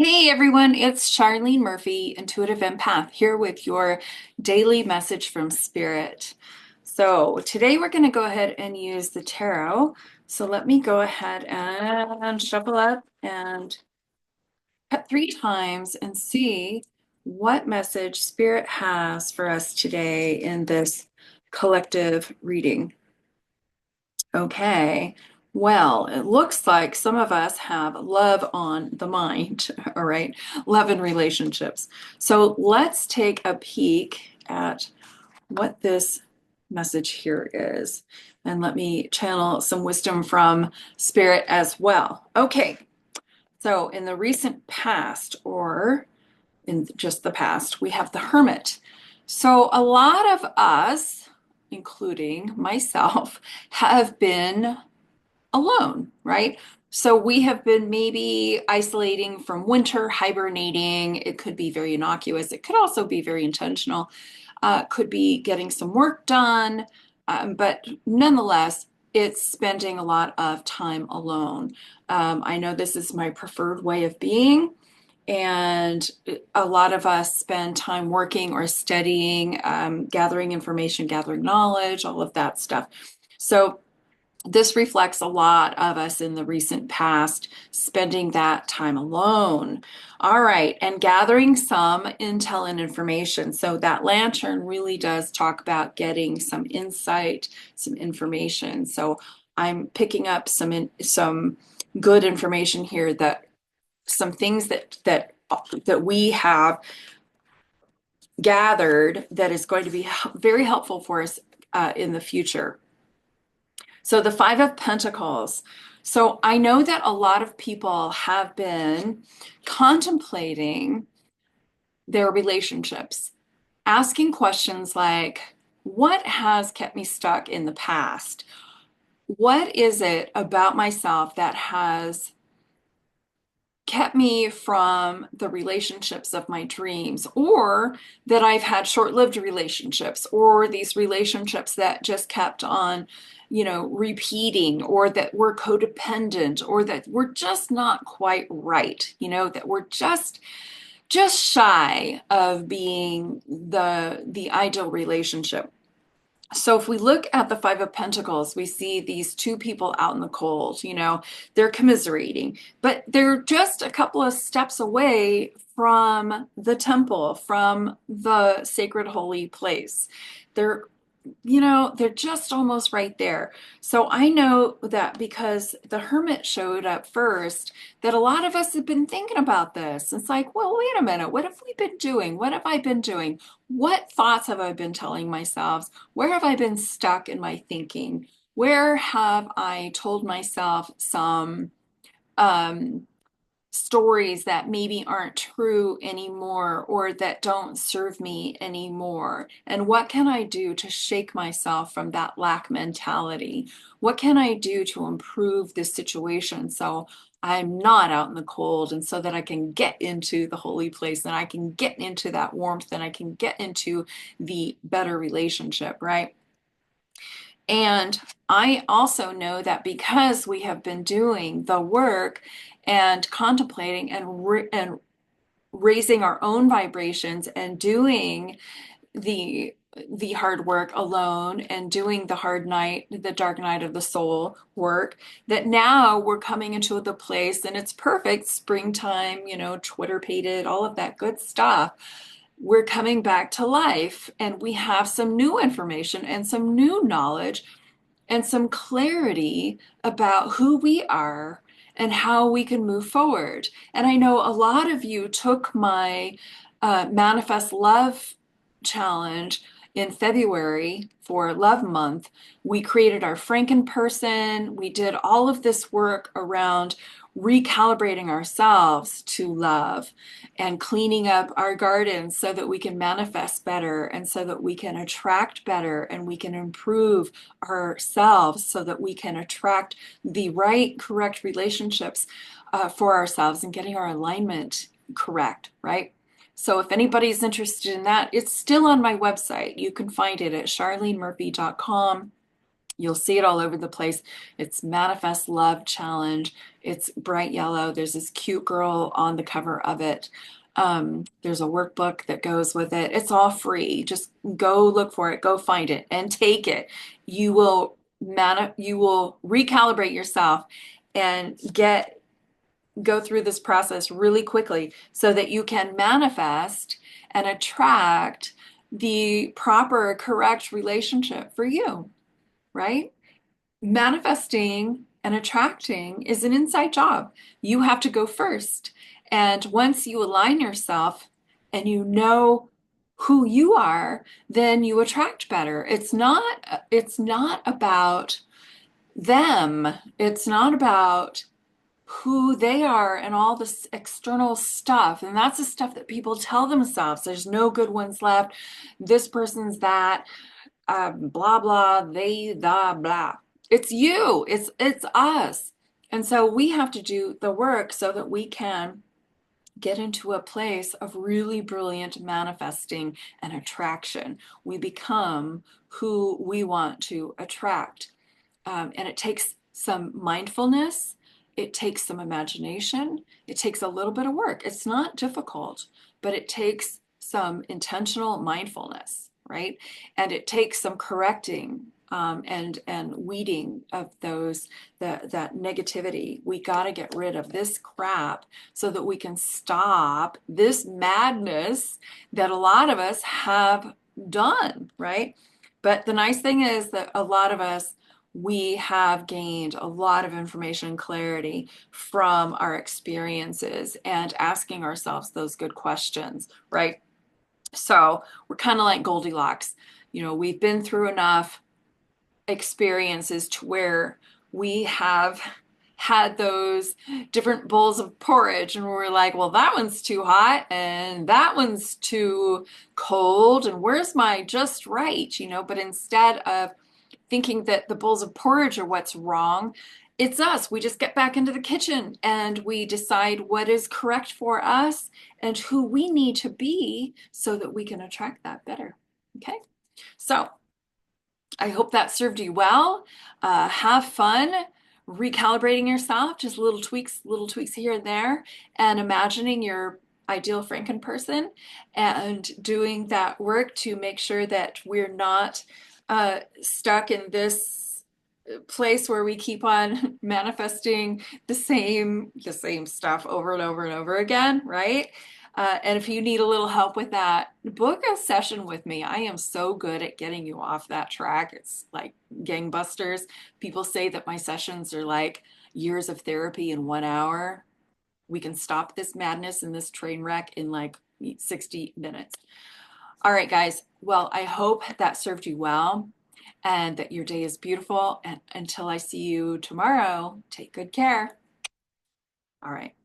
Hey everyone, it's Charlene Murphy, Intuitive Empath, here with your daily message from Spirit. So today we're going to go ahead and use the tarot. So let me go ahead and shuffle up and cut 3 times and see what message Spirit has for us today in this collective reading. Okay. Well, it looks like some of us have love on the mind, all right? Love and relationships. So let's take a peek at what this message here is. And let me channel some wisdom from Spirit as well. Okay. So in the recent past, or in just the past, we have the Hermit. So a lot of us, including myself, have been alone, right? So we have been maybe isolating from winter, hibernating. It could be very innocuous. It could also be very intentional. Could be getting some work done. But nonetheless, it's spending a lot of time alone. I know this is my preferred way of being. And a lot of us spend time working or studying, gathering information, gathering knowledge, all of that stuff. So this reflects a lot of us in the recent past spending that time alone. All right, and gathering some intel and information. So that lantern really does talk about getting some insight, some information. So I'm picking up some good information here, that some things that we have gathered that is going to be very helpful for us in the future. So the Five of Pentacles. So I know that a lot of people have been contemplating their relationships, asking questions like, what has kept me stuck in the past? What is it about myself that has kept me from the relationships of my dreams, or that I've had short-lived relationships, or these relationships that just kept on, repeating, or that were codependent, or that were just not quite right, that were just shy of being the ideal relationship. So if we look at the Five of Pentacles, we see these two people out in the cold, they're commiserating, but they're just a couple of steps away from the temple, from the sacred holy place. They're they're just almost right there. So I know that because the Hermit showed up first, that a lot of us have been thinking about this. It's like, well, wait a minute. What have we been doing? What have I been doing? What thoughts have I been telling myself? Where have I been stuck in my thinking? Where have I told myself some um, stories that maybe aren't true anymore, or that don't serve me anymore? And what can I do to shake myself from that lack mentality? What can I do to improve this situation so I'm not out in the cold, and so that I can get into the holy place, and I can get into that warmth, and I can get into the better relationship, right? And I also know that because we have been doing the work and contemplating and raising our own vibrations, and doing the the hard work alone, and doing the dark night of the soul work, that now we're coming into the place, and it's perfect springtime, Twitter pated, all of that good stuff. We're coming back to life, and we have some new information and some new knowledge and some clarity about who we are and how we can move forward. And I know a lot of you took my Manifest Love challenge in February for Love Month. We created our Franken person. We did all of this work around recalibrating ourselves to love, and cleaning up our gardens so that we can manifest better, and so that we can attract better, and we can improve ourselves so that we can attract the right, correct relationships for ourselves, and getting our alignment correct, right? So if anybody's interested in that, it's still on my website. You can find it at charlenemurphy.com. You'll see it all over the place. It's Manifest Love Challenge. It's bright yellow. There's this cute girl on the cover of it. There's a workbook that goes with it. It's all free. Just go look for it, go find it, and take it. You will recalibrate yourself and go through this process really quickly so that you can manifest and attract the proper, correct relationship for you, right? Manifesting and attracting is an inside job. You have to go first. And once you align yourself and you know who you are, then you attract better. It's not about them. It's not about who they are and all this external stuff. And that's the stuff that people tell themselves. There's no good ones left. This person's that, blah, blah, they, the, blah. It's you, it's us. And so we have to do the work so that we can get into a place of really brilliant manifesting and attraction. We become who we want to attract. And it takes some mindfulness, it takes some imagination, it takes a little bit of work. It's not difficult, but it takes some intentional mindfulness, right? And it takes some correcting and weeding of that negativity. We got to get rid of this crap so that we can stop this madness that a lot of us have done, right? But the nice thing is that a lot of us, we have gained a lot of information and clarity from our experiences and asking ourselves those good questions, right? So we're kind of like Goldilocks. We've been through enough experiences to where we have had those different bowls of porridge and we're like, well, that one's too hot and that one's too cold and where's my just right, but instead of thinking that the bowls of porridge are what's wrong, it's us. We just get back into the kitchen and we decide what is correct for us and who we need to be so that we can attract that better. Okay, so I hope that served you well. Have fun recalibrating yourself, just little tweaks here and there, and imagining your ideal Franken person and doing that work to make sure that we're not stuck in this place where we keep on manifesting the same stuff over and over and over again, right? And if you need a little help with that, book a session with me. I am so good at getting you off that track. It's like gangbusters. People say that my sessions are like years of therapy in 1 hour. We can stop this madness and this train wreck in like 60 minutes. All right, guys. Well, I hope that served you well and that your day is beautiful. And until I see you tomorrow, take good care. All right.